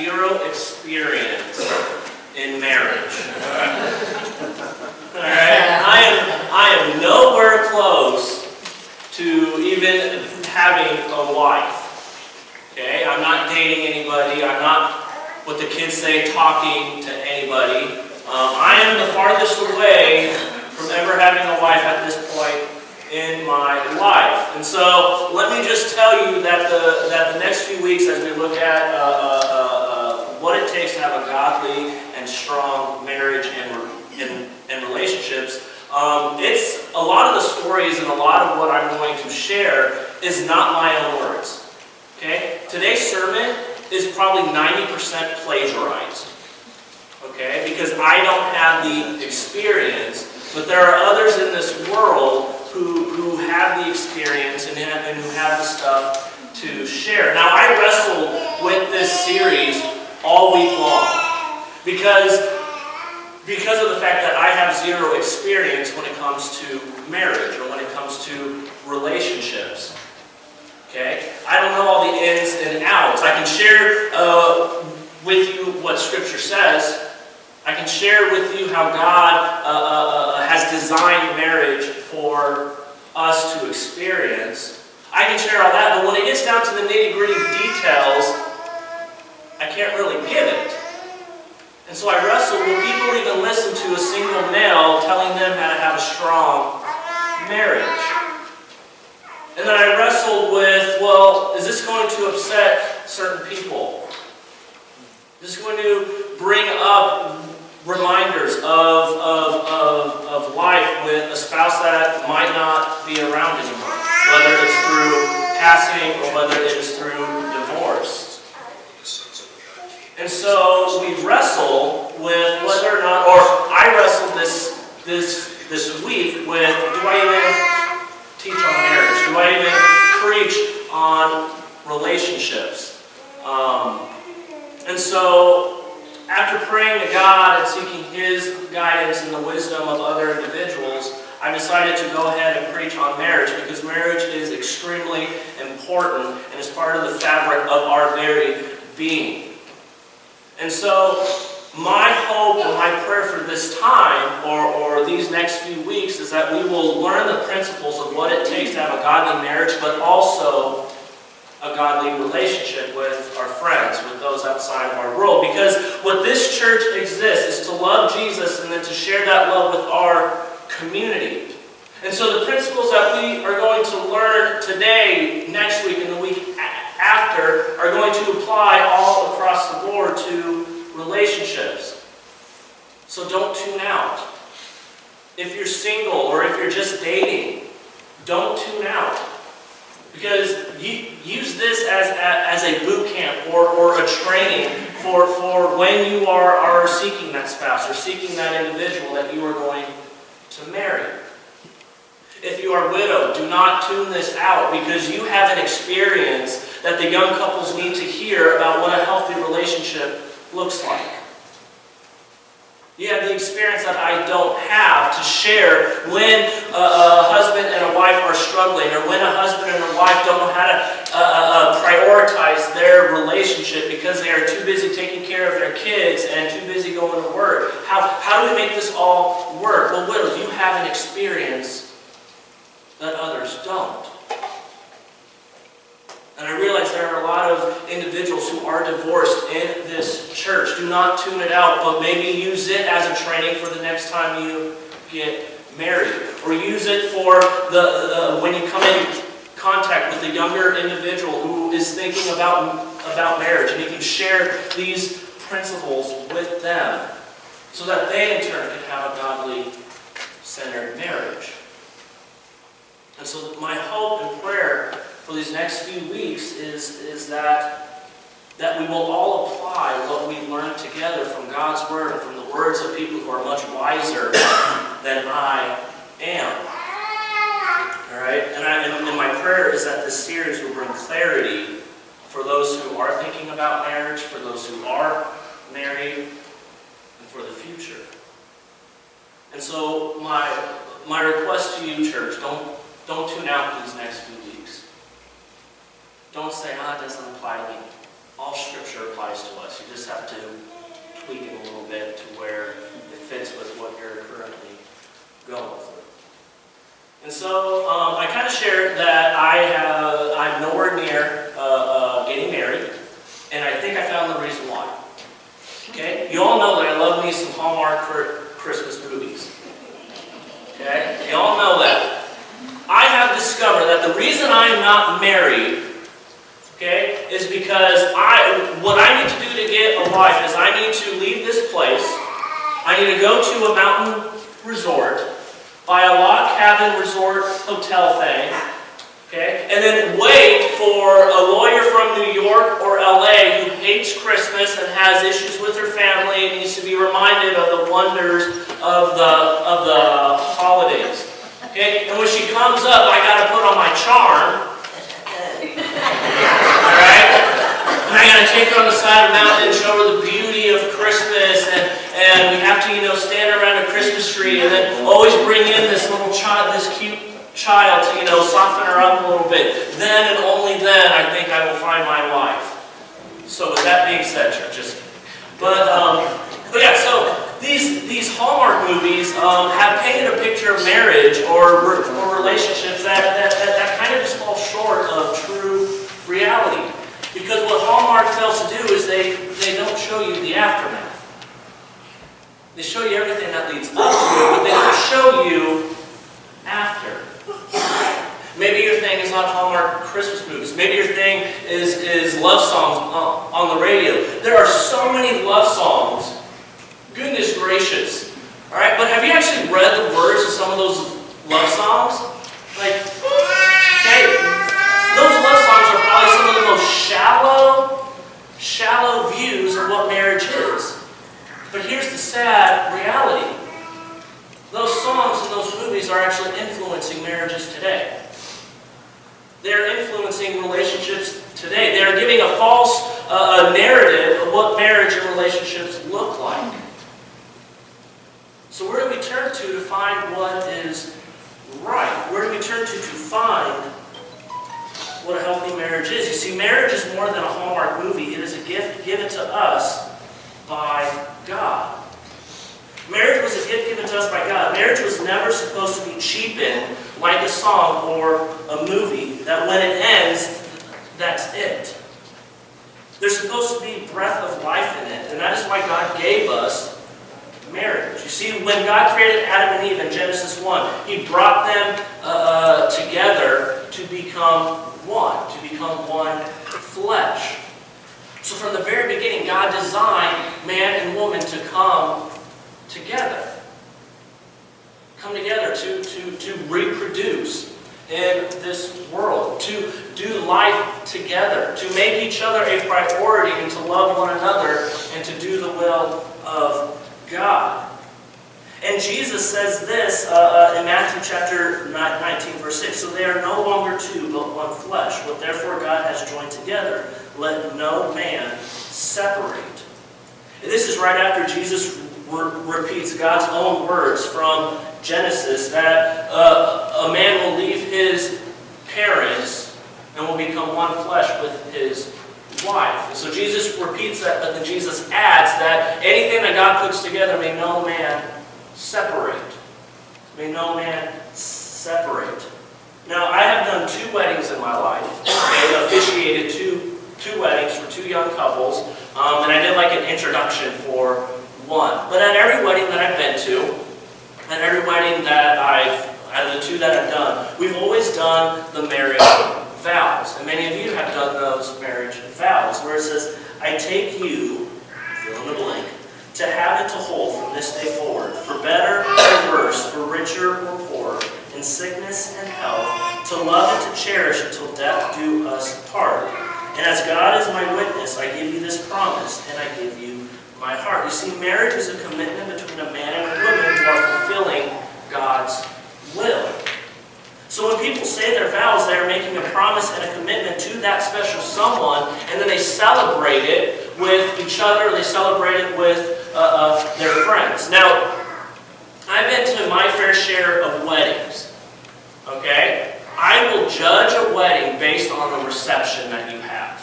zero experience in marriage. Alright? I am nowhere close to even having a wife. Okay? I'm not dating anybody. I'm not, what the kids say, talking to anybody. I am the farthest away from ever having a wife at this point in my life. And so let me just tell you that the next few weeks, as we look at what it takes to have a godly and strong marriage and relationships, it's a lot of the stories and a lot of what I'm going to share is not my own words. Okay? Today's sermon is probably 90% plagiarized. Okay? Because I don't have the experience, but there are others in this world who have the experience and who have the stuff to share. Now, I wrestled with this series all week long because of the fact that I have zero experience when it comes to marriage or when it comes to relationships. Okay? I don't know all the ins and outs. I can share with you what Scripture says. I can share with you how God has designed marriage for us to experience. I can share all that, but when it gets down to the nitty-gritty details, I can't really give it. And so I wrestle, will people even listen to a single male telling them how to have a strong marriage? And then I wrestled with, well, is this going to upset certain people? Is this going to bring up reminders of life with a spouse that might not be around anymore, whether it's through passing or whether it is through divorce. And so we wrestle with whether or not, or I wrestled this week with, do I even teach on marriage? Do I even preach on relationships? And so after praying to God and seeking His guidance and the wisdom of other individuals, I decided to go ahead and preach on marriage because marriage is extremely important and is part of the fabric of our very being. And so my hope and my prayer for this time, or these next few weeks, is that we will learn the principles of what it takes to have a godly marriage, but also a godly relationship with our friends, with those outside of our world. Because what this church exists is to love Jesus and then to share that love with our community. And so the principles that we are going to learn today, next week, and the week after are going to apply all across the board to relationships. So don't tune out. If you're single or if you're just dating, don't tune out. Because you use this as a boot camp or a training for when you are seeking that spouse or seeking that individual that you are going to marry. If you are widowed, do not tune this out because you have an experience that the young couples need to hear about what a healthy relationship looks like. You have the experience that I don't have to share when a husband and a wife are struggling, or when a husband and a wife don't know how to prioritize their relationship because they are too busy taking care of their kids and too busy going to work. How do we make this all work? Well, widows, you have an experience that others don't. And I realize there are a lot of individuals who are divorced in this church. Do not tune it out, but maybe use it as a training for the next time you get married. Or use it for when you come in contact with a younger individual who is thinking about marriage. And you can share these principles with them so that they in turn can have a godly-centered marriage. And so my hope and prayer for these next few weeks is that we will all apply what we learn together from God's Word and from the words of people who are much wiser than I am. All right? And my prayer is that this series will bring clarity for those who are thinking about marriage, for those who are married, and for the future. And so my request to you, church, don't tune out these next few weeks. Don't say, it doesn't apply to me. all Scripture applies to us. You just have to tweak it a little bit to where it fits with what you're currently going through. And so I kind of shared that I'm nowhere near getting married, and I think I found the reason why. Okay? You all know that I love me some Hallmark Christmas movies. Okay? You all know that. I have discovered that the reason I am not married, okay, is because what I need to do to get a wife is I need to leave this place. I need to go to a mountain resort, buy a log cabin resort hotel thing, okay, and then wait for a lawyer from New York or LA who hates Christmas and has issues with her family and needs to be reminded of the wonders of the holidays. Okay, and when she comes up, I got to put on my charm. Alright? And I got to take her on the side of the mountain and show her the beauty of Christmas, and we have to, stand around a Christmas tree and then always bring in this little child, this cute child to, soften her up a little bit. Then and only then I think I will find my wife. So with that being said, church, but yeah, so these Hallmark movies have painted a picture of marriage or relationships that kind of just fall short of true reality. Because what Hallmark fails to do is they don't show you the aftermath. They show you everything that leads up to it, but they don't show you after. Maybe your thing is not Hallmark Christmas movies. Maybe your thing is love songs on the radio. There are so many love songs. Goodness gracious. Alright, but have you actually read the words of some of those love songs? Like, okay, those love songs are probably some of the most shallow views of what marriage is. But here's the sad reality. Those songs and those movies are actually influencing marriages today. They're influencing relationships today. They're giving a false narrative of what marriage and relationships look like. So where do we turn to find what is right? Where do we turn to find what a healthy marriage is? You see, marriage is more than a Hallmark movie. It is a gift given to us by God. Marriage was a gift given to us by God. Marriage was never supposed to be cheapened like a song or a movie, that when it ends, that's it. There's supposed to be breath of life in it, and that is why God gave us marriage. You see, when God created Adam and Eve in Genesis 1, He brought them together to become one flesh. So from the very beginning, God designed man and woman to come together. Come together to reproduce in this world, to do life together, to make each other a priority and to love one another and to do the will of God. And Jesus says this in Matthew chapter 19, verse 6, "So they are no longer two, but one flesh. What therefore God has joined together, let no man separate." And this is right after Jesus repeats God's own words from Genesis, that a man will leave his parents and will become one flesh with his wife. And so Jesus repeats that, but then Jesus adds that anything that God puts together, may no man separate. May no man separate. Now, I have done 2 weddings in my life. I officiated two weddings for 2 young couples, and I did like an introduction for one. But at every wedding that I've been to, at every wedding that out of the 2 that I've done, we've always done the marriage vows. And many of you have done those marriage vows, where it says, "I take you," fill in the blank, "to have and to hold from this day forward, for better or worse, for richer or poorer, in sickness and health, to love and to cherish until death do us part. And as God is my witness, I give you this promise, and I give you my heart." You see, marriage is a commitment between a man and a woman who are fulfilling God's will. So when people say their vows, they are making a promise and a commitment to that special someone, and then they celebrate it with each other, they celebrate it with their friends. Now, I've been to my fair share of weddings, okay? I will judge a wedding based on the reception that you have.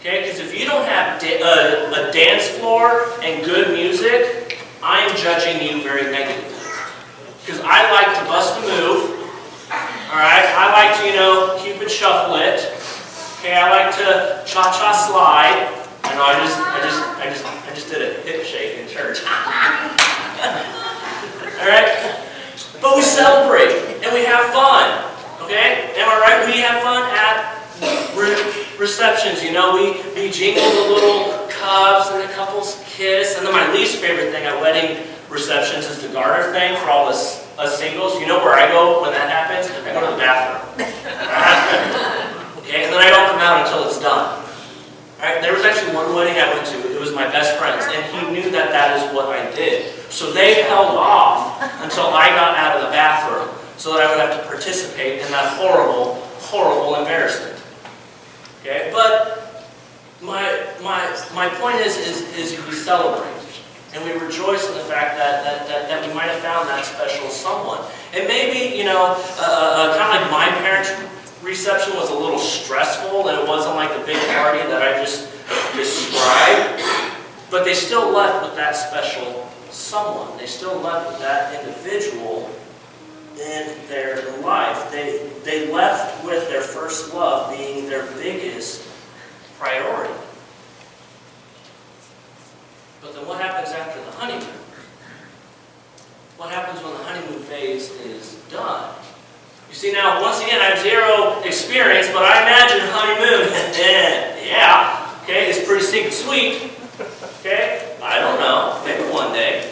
Okay, because if you don't have a dance floor and good music, I am judging you very negatively. Because I like to bust a move. Alright, I like to, Cupid shuffle it. Okay, I like to cha-cha slide. I know I just did a hip shake in church. Alright? But we celebrate and we have fun. Okay? Am I right? We have fun at receptions. We jingle the little cups and the couples kiss. And then my least favorite thing at wedding receptions is the garter thing for all us singles. You know where I go when that happens? I go to the bathroom. Okay? And then I don't come out until it's done. Alright? There was actually one wedding I went to. It was my best friend's. And he knew that that is what I did. So they held off until I got out of the bathroom so that I would have to participate in that horrible, horrible embarrassment. Okay? But my point is we celebrate. And we rejoice in the fact that we might have found that special someone. And maybe, kind of like my parents' reception was a little stressful, and it wasn't like the big party that I just described. But they still left with that special someone. They still left with that individual in their life. They left with their first love being their biggest priority. But then what happens after the honeymoon? What happens when the honeymoon phase is done? You see, now, once again, I have zero experience, but I imagine honeymoon, yeah, okay, it's pretty stinking sweet, okay? I don't know, maybe one day.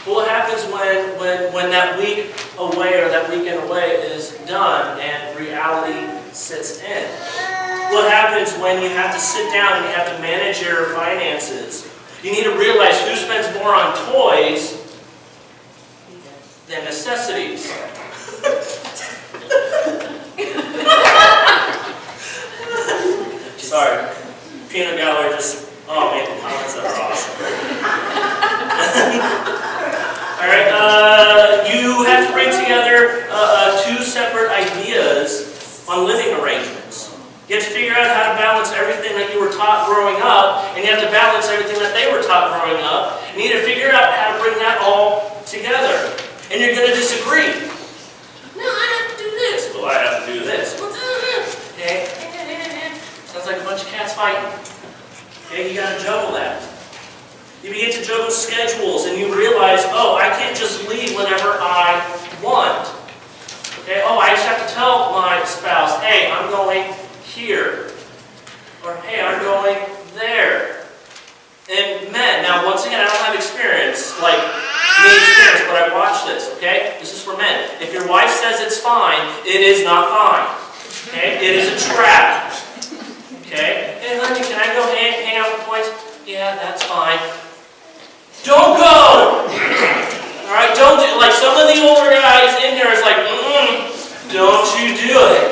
But what happens when that week away or that weekend away is done and reality sits in? What happens when you have to sit down and you have to manage your finances? You need to realize who spends more on toys than necessities. Sorry. Peanut gallery just, oh man, the comments are awesome. Alright, you have to bring together two separate ideas on living arrangements. You have to figure out how to balance everything that you were taught growing up, and you have to balance everything that they were taught growing up. You need to figure out how to bring that all together. And you're going to disagree. No, I have to do this. Well, I have to do this. Well, do this. Okay? Sounds like a bunch of cats fighting. Okay, you got to juggle that. You begin to juggle schedules, and you realize, oh, I can't just leave whenever I want. Okay, oh, I just have to tell my spouse, hey, I'm going here. Or, hey, I'm going there. And men, now once again, I don't have experience, but I watch this, okay? This is for men. If your wife says it's fine, it is not fine. Okay? It is a trap. Okay? Hey, honey, can I go hang out with the boys? Yeah, that's fine. Don't go! Alright, don't do, like some of the older guys in here is like, don't you do it.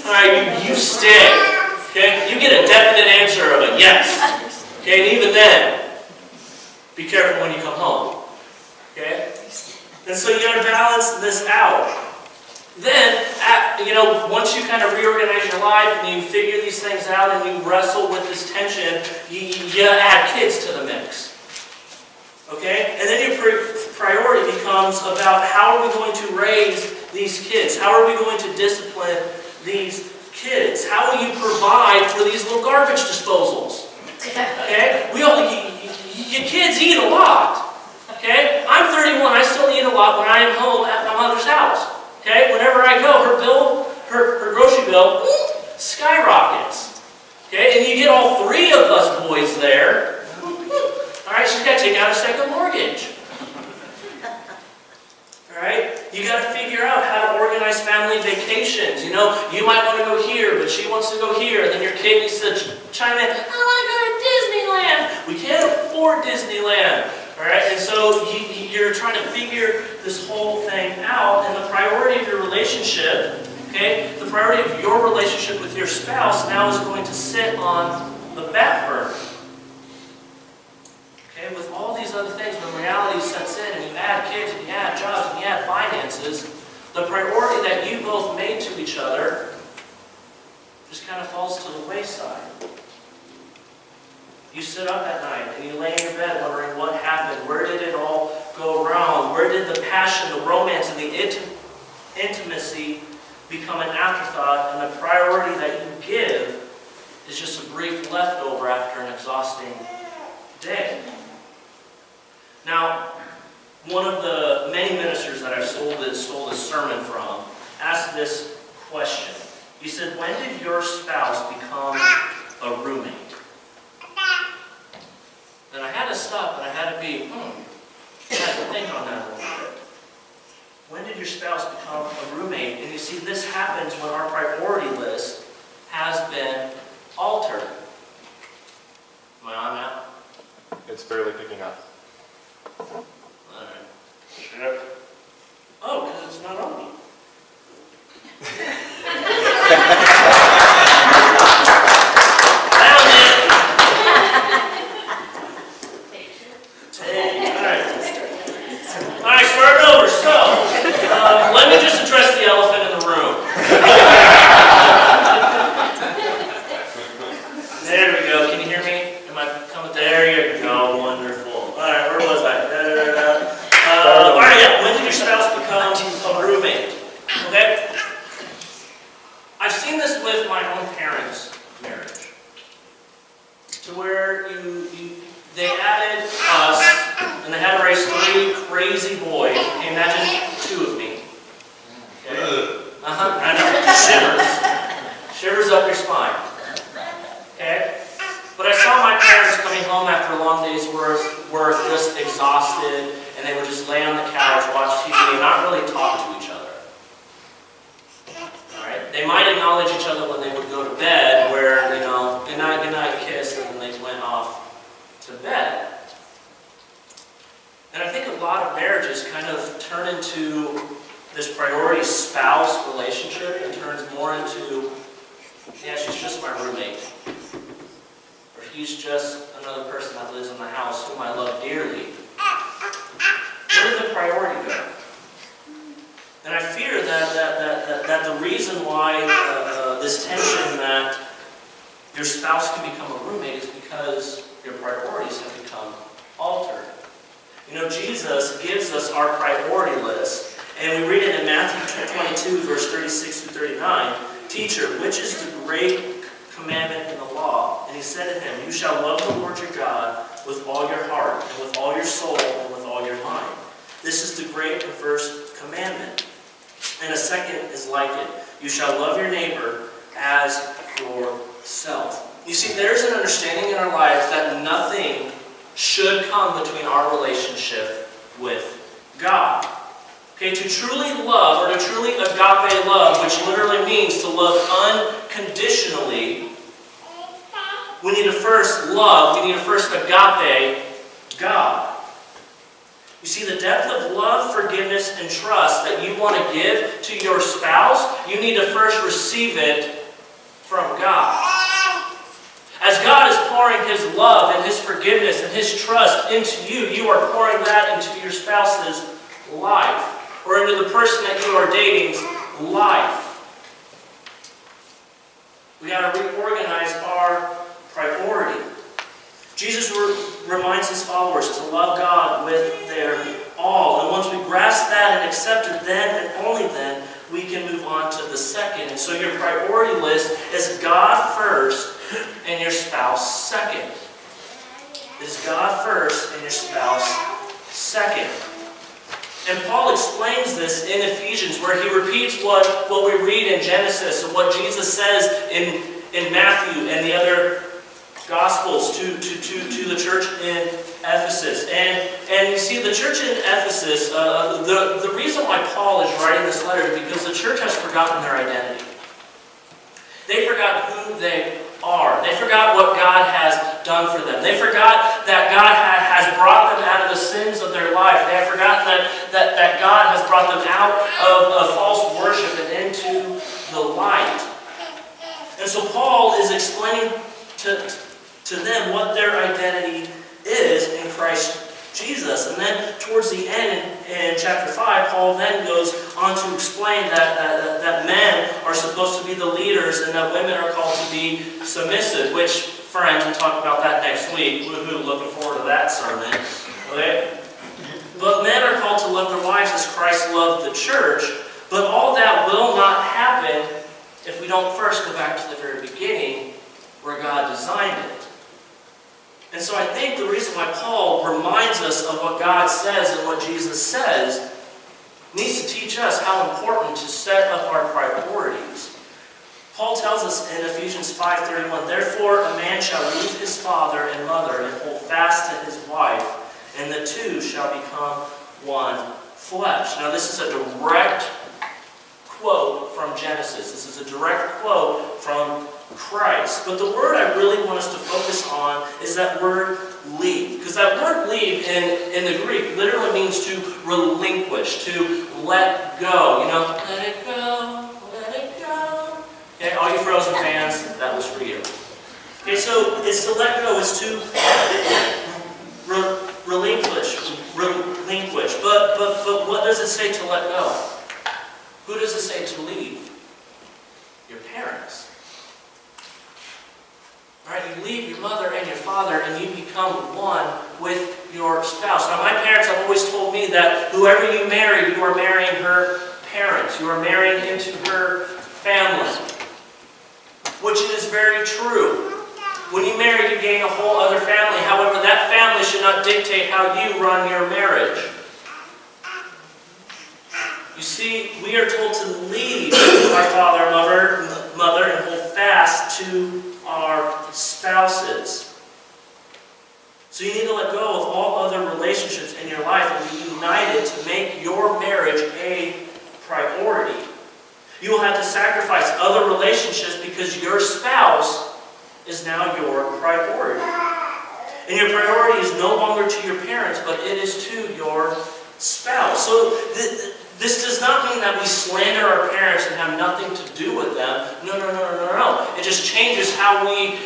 Alright, you stay. Okay? You get a definite answer of a yes. Okay, and even then, be careful when you come home. Okay? And so you got to balance this out. Then, once you kind of reorganize your life and you figure these things out and you wrestle with this tension, you add kids to the mix. Okay? And then your priority becomes about how are we going to raise these kids? How are we going to discipline these kids? How will you provide for these little garbage disposals? Okay? Your kids eat a lot. Okay? I'm 31, I still eat a lot when I am home at my mother's house. Okay? Whenever I go, her grocery bill skyrockets. Okay? And you get all three of us boys there. Alright, she's got to take out a second mortgage. Alright? You got to figure out how to organize family vacations. You might want to go here, but she wants to go here. And then your kid needs to chime in, I want to go to Disneyland. We can't afford Disneyland. Alright? And so you're trying to figure this whole thing out. And the priority of your relationship, okay, the priority of your relationship with your spouse now is going to sit on the back burner. Okay, with all these other things, when reality sets in and you add kids and you add jobs and you add finances, the priority that you both made to each other just kind of falls to the wayside. You sit up at night and you lay in your bed wondering what happened. Where did it all go wrong? Where did the passion, the romance, and the intimacy become an afterthought, and the priority that you give is just a brief leftover after an exhausting day? Now, one of the many ministers that I stole this sermon from asked this question. He said, when did your spouse become a roommate? And I had to stop and I had to I had to think on that a little bit. When did your spouse become a roommate? And you see, this happens when our priority list has been altered. Am I on now? It's barely picking up. Alright. Sure. Oh, because it's not on me. Found it! Alright, start over. So, let me just address the elephant in the room. There we go. Can you hear me? Am I coming? There you go. Wonderful. Alright, where was I? Alright, yeah. When did your spouse become a roommate? Okay? I've seen this with my own parents' marriage. To where they added us, and they had to raise 3 crazy boys. Can you imagine 2 of me? Okay. I know. Shivers up your spine. Okay? But I saw my parents coming home after a long day's work, just exhausted, and they would just lay on the couch, watch TV, and not really talk to each other. Alright? They might acknowledge each other when they would go to bed, where, good night, kiss, and then they went off to bed. And I think a lot of marriages kind of turn into this priority spouse relationship and turns more into, yeah, she's just my roommate. Or he's just another person that lives in the house whom I love dearly. Where did the priority go? And I fear that the reason why this tension that your spouse can become a roommate is because your priorities have become altered. Jesus gives us our priority list, and we read it in Matthew 22, verse 36 through 39. Teacher, which is the great commandment in the law? And he said to him, you shall love the Lord your God with all your heart, and with all your soul, and with all your mind. This is the great and first commandment. And a second is like it. You shall love your neighbor as yourself. You see, there's an understanding in our lives that nothing should come between our relationship with God. Okay, to truly love, or to truly agape love, which literally means to love unconditionally, we need to first love, we need to first agape God. You see, the depth of love, forgiveness, and trust that you want to give to your spouse, you need to first receive it from God. As God is pouring His love and His forgiveness and His trust into you, you are pouring that into your spouse's life, or into the person that you are dating's life. We got to reorganize our priority. Jesus reminds His followers to love God with their all. And once we grasp that and accept it, then and only then, we can move on to the second. And so your priority list is God first and your spouse second. It is God first and your spouse second. And Paul explains this in Ephesians, where he repeats what we read in Genesis and what Jesus says in Matthew and the other Gospels to the church in Ephesus. And you see, the church in Ephesus, the reason why Paul is writing this letter is because the church has forgotten their identity. They forgot who they are. They forgot what God has done for them. They forgot that God has brought them out of the sins of their life. They have forgotten that God has brought them out of false worship and into the light. And so Paul is explaining to them what their identity is in Christ Jesus. And then towards the end in chapter 5, Paul then goes on to explain that men are supposed to be the leaders and that women are called to be submissive, which friends. We'll talk about that next week. Woohoo, looking forward to that sermon. Okay? But men are called to love their wives as Christ loved the church. But all that will not happen if we don't first go back to the very beginning where God designed it. And so I think the reason why Paul reminds us of what God says and what Jesus says needs to teach us how important to set up our priorities. Paul tells us in Ephesians 5:31, "Therefore a man shall leave his father and mother and hold fast to his wife, and the two shall become one flesh." Now this is a direct quote from Genesis. This is a direct quote from Christ. But the word I really want us to focus on is that word leave. Because that word leave in the Greek literally means to relinquish, to let go. You know, let it go, let it go. Okay, all you Frozen fans, that was for you. Okay, so it's to let go, it's to relinquish. But what does it say to let go? Who does it say to leave? Your parents. Alright, you leave your mother and your father and you become one with your spouse. Now my parents have always told me that whoever you marry, you are marrying her parents. You are marrying into her family. Which is very true. When you marry, you gain a whole other family. However, that family should not dictate how you run your marriage. You see, we are told to leave our father and mother and hold fast to our spouses. So you need to let go of all other relationships in your life and be united to make your marriage a priority. You will have to sacrifice other relationships because your spouse is now your priority. And your priority is no longer to your parents, but it is to your spouse. So this does not mean that we slander our parents and have nothing to do with them. No. It just changes how we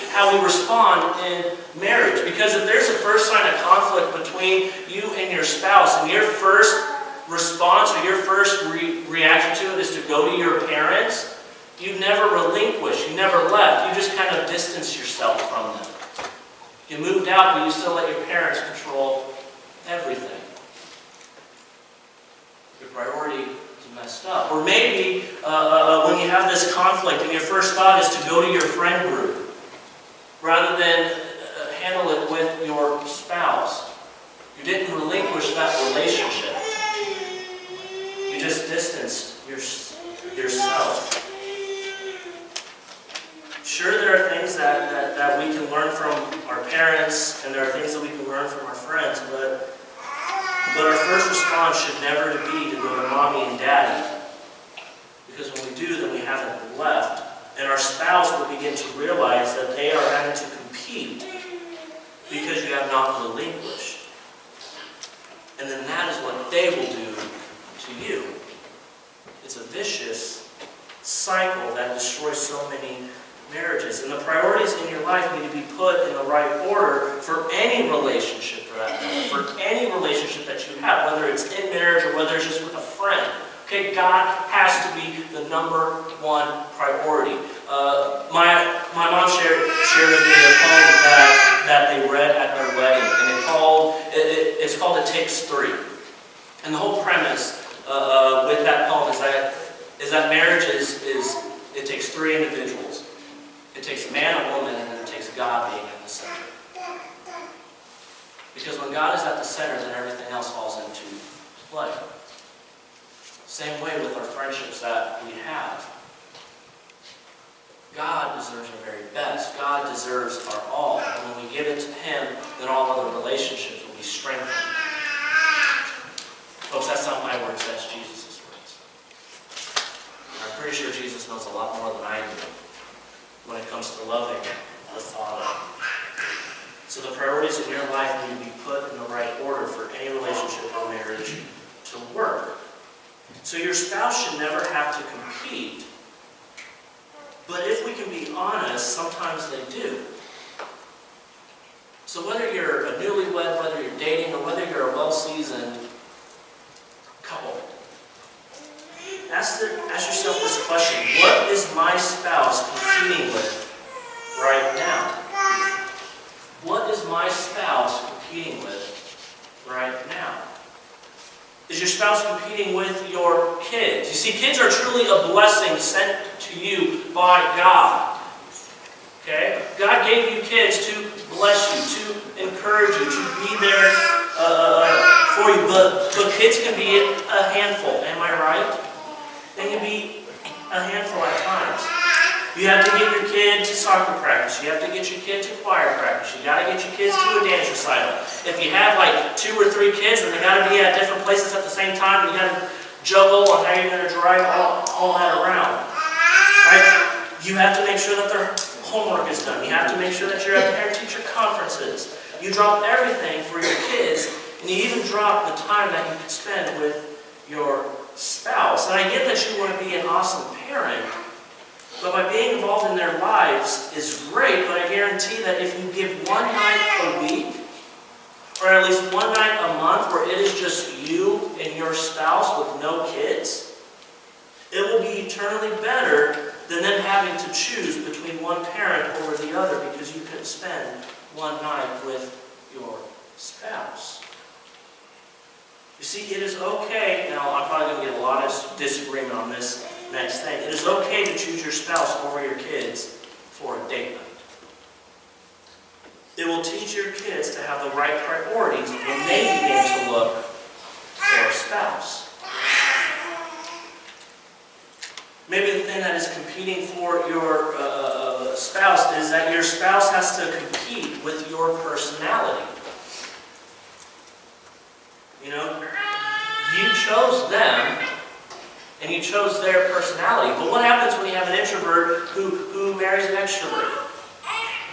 respond in marriage. Because if there's a first sign of conflict between you and your spouse, and your first response or your first reaction to it is to go to your parents, you never relinquished, you never left. You just kind of distanced yourself from them. You moved out, but you still let your parents control everything. Your priority is messed up. Or maybe when you have this conflict and your first thought is to go to your friend group rather than handle it with your spouse. You didn't relinquish that relationship. You just distanced yourself. Sure, there are things that we can learn from our parents, and there are things that we can learn from our friends, but our first response should never be to go to mommy and daddy. Because when we do, then we haven't left. And our spouse will begin to realize that they are having to compete because you have not relinquished. And then that is what they will do to you. It's a vicious cycle that destroys so many marriages. And the priorities in your life need to be put in the right order for any relationship, for that matter, for any relationship that you have, whether it's in marriage or whether it's just with a friend. Okay, God has to be the number one priority. My mom shared with me a poem that they read at their wedding, and it's called "It Takes Three." And the whole premise with that poem is that marriage it takes three individuals. It takes a man, a woman, and then it takes God being in the center. Because when God is at the center, then everything else falls into play. Same way with our friendships that we have. God deserves our very best. God deserves our all. And when we give it to Him, then all other relationships will be strengthened. Folks, that's not my words, that's Jesus' words. I'm pretty sure Jesus knows a lot more than I do when it comes to loving the Father. So the priorities in your life need to be put in the right order for any relationship or marriage to work. So your spouse should never have to compete. But if we can be honest, sometimes they do. So whether you're a newlywed, whether you're dating, or whether you're a well-seasoned couple, ask yourself this question: what is my spouse competing with right now? spouse competing with right now? Is your spouse competing with your kids? You see, kids are truly a blessing sent to you by God. Okay? God gave you kids to bless you, to encourage you, to be there for you. But kids can be a handful. Am I right? They can be a handful at times. You have to get your kid to soccer practice. You have to get your kid to choir practice. You got to get your kids to a dance recital. If you have like 2 or 3 kids and they got to be at different places at the same time, you got to juggle on how you're going to drive all that around. Right? You have to make sure that their homework is done. You have to make sure that you're at parent-teacher conferences. You drop everything for your kids, and you even drop the time that you can spend with your spouse. And I get that you want to be an awesome parent, but by being involved in their lives is great, but I guarantee that if you give one night a week, or at least one night a month where it is just you and your spouse with no kids, it will be eternally better than them having to choose between one parent over the other because you couldn't spend one night with your spouse. You see, it is okay, now I'm probably going to get a lot of disagreement on this next thing. It is okay to choose your spouse over your kids for a date night. It will teach your kids to have the right priorities when they begin to look for a spouse. Maybe the thing that is competing for your spouse is that your spouse has to compete with your personality. You know, you chose them, and you chose their personality. But what happens when you have an introvert who marries an extrovert?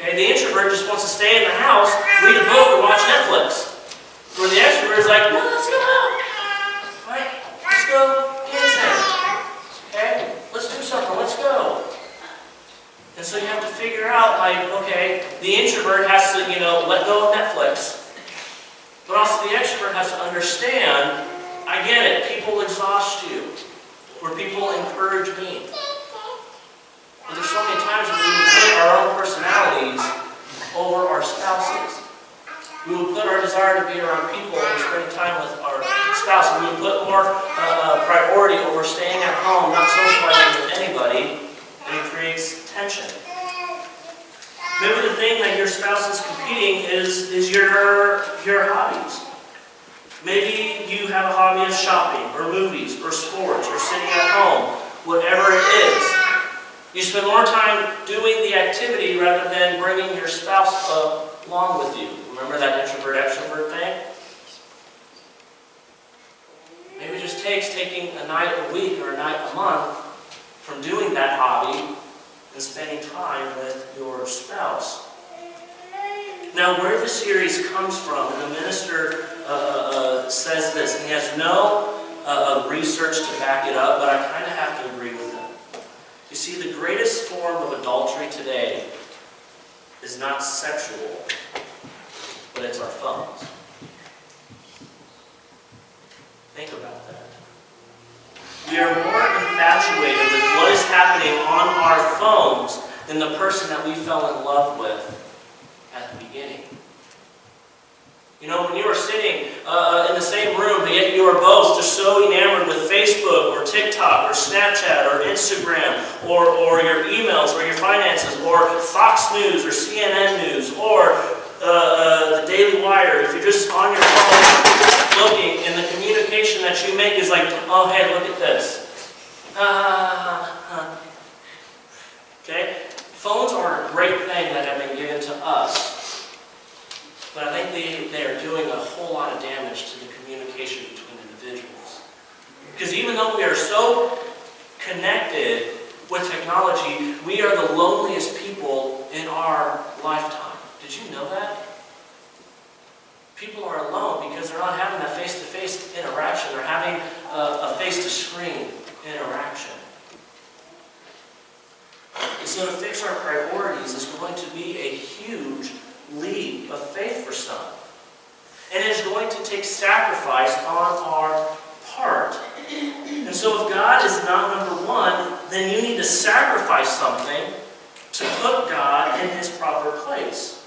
Okay, the introvert just wants to stay in the house, read a book, or watch Netflix. Where the extrovert is like, no, let's go out. Right? Let's go dancing. Okay? Let's do something. Let's go. And so you have to figure out, like, okay, the introvert has to, let go of Netflix. But also the extrovert has to understand, I get it, people exhaust you. Where people encourage me. But there's so many times when we will put our own personalities over our spouses. We will put our desire to be around people and spending time with our spouse. We will put more priority over staying at home, not socializing with anybody, and it creates tension. Maybe the thing that your spouse is competing is your hobbies. Maybe you have a hobby of shopping, or movies, or sports, or sitting at home, whatever it is. You spend more time doing the activity rather than bringing your spouse along with you. Remember that introvert-extrovert thing? Maybe it just takes taking a night a week or a night a month from doing that hobby and spending time with your spouse. Now, where the series comes from, and the minister says this, and he has no research to back it up, but I kind of have to agree with him. You see, the greatest form of adultery today is not sexual, but it's our phones. Think about that. We are more infatuated with what is happening on our phones than the person that we fell in love with at the beginning. When you are sitting in the same room, but yet you are both just so enamored with Facebook or TikTok or Snapchat or Instagram or your emails or your finances or Fox News or CNN News or the Daily Wire. If you're just on your phone looking and the communication that you make is like, oh, hey, look at this. Okay? Phones are a great thing that have been given to us. But I think they are doing a whole lot of damage to the communication between individuals. Because even though we are so connected with technology, we are the loneliest people in our lifetime. Did you know that? People are alone because they're not having that face-to-face interaction. They're having a face-to-screen interaction. And so to fix our priorities is going to be a huge leap of faith for some. And it's going to take sacrifice on our part. And so if God is not number one, then you need to sacrifice something to put God in His proper place.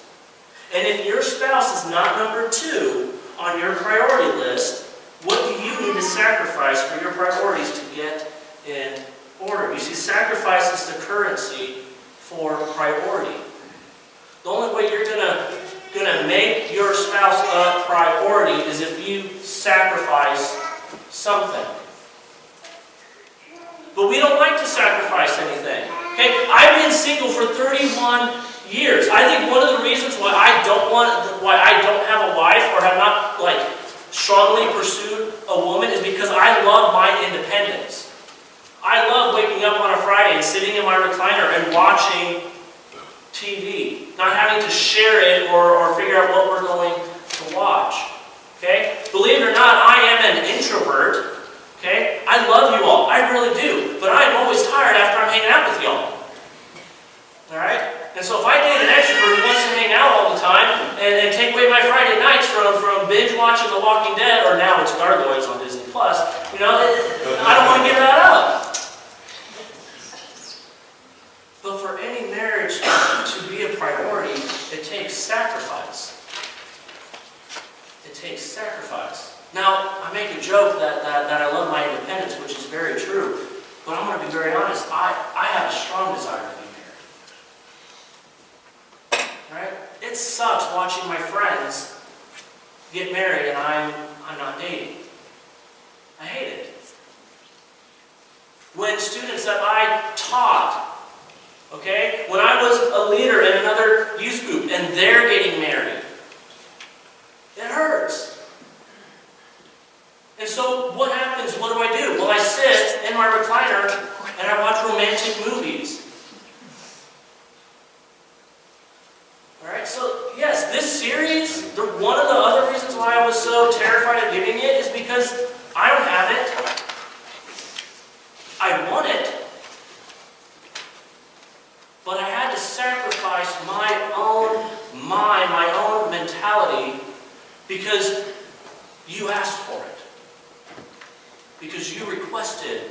And if your spouse is not number 2 on your priority list, what do you need to sacrifice for your priorities to get in order? You see, sacrifice is the currency for priority. The only way you're gonna make your spouse a priority is if you sacrifice something. But we don't like to sacrifice anything. Okay, I've been single for 31 years. I think one of the reasons why I don't have a wife or have not strongly pursued a woman is because I love my independence. I love waking up on a Friday and sitting in my recliner and watching TV, not having to share it or figure out what we're going to watch. Okay? Believe it or not, I am an introvert. Okay? I love you all. I really do. But I'm always tired after I'm hanging out with y'all. Alright? And so if I date an extrovert who wants to hang out all the time and take away my Friday nights from binge watching The Walking Dead, or now it's Gargoyles on Disney Plus, I don't want to give that up. But for any marriage to be a priority, it takes sacrifice. It takes sacrifice. Now, I make a joke that I love my independence, which is very true. But I'm going to be very honest. I have a strong desire to be married. Right? It sucks watching my friends get married and I'm not dating. I hate it. When students that I taught, okay, when I was a leader in another youth group and they're getting married, it hurts. And so what happens? What do I do? Well, I sit in my recliner and I watch romantic movies. Alright, so yes, this series, one of the other reasons why I was so terrified of giving it is because I don't have it. I want it. But I had to sacrifice my own mind, my own mentality, because you asked for it. Because you requested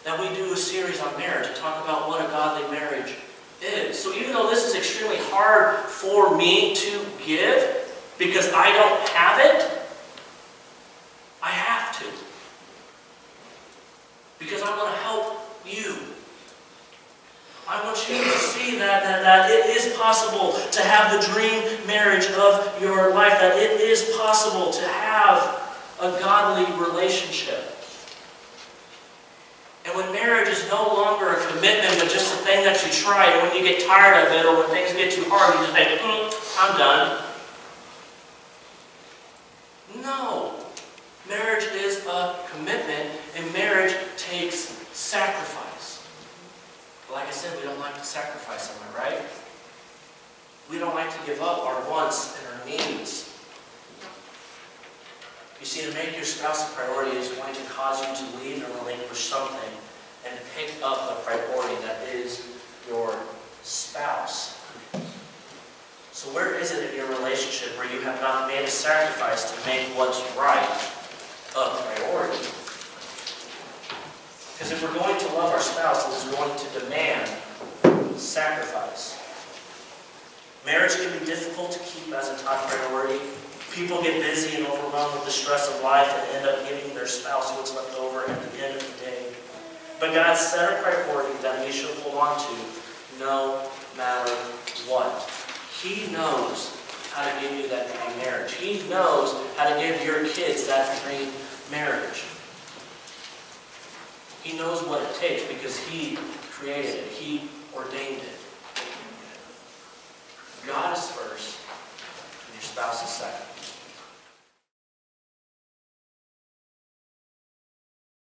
that we do a series on marriage to talk about what a godly marriage is. So even though this is extremely hard for me to give, because I don't have it, I have to. Because I want to help you. I want you to see that it is possible to have the dream marriage of your life, that it is possible to have a godly relationship. And when marriage is no longer a commitment, but just a thing that you try, and when you get tired of it, or when things get too hard, you just think, I'm done. No. Marriage is a commitment, and marriage takes sacrifice. Like I said, we don't like to sacrifice, am I right? We don't like to give up our wants and our needs. You see, to make your spouse a priority is going to cause you to leave and relinquish something and pick up a priority that is your spouse. So where is it in your relationship where you have not made a sacrifice to make what's right a priority? Because if we're going to love our spouse, it is going to demand sacrifice. Marriage can be difficult to keep as a top priority. People get busy and overwhelmed with the stress of life and end up giving their spouse what's left over at the end of the day. But God set a priority that we should hold on to no matter what. He knows how to give you that dream marriage. He knows how to give your kids that dream marriage. He knows what it takes because He created it. He ordained it.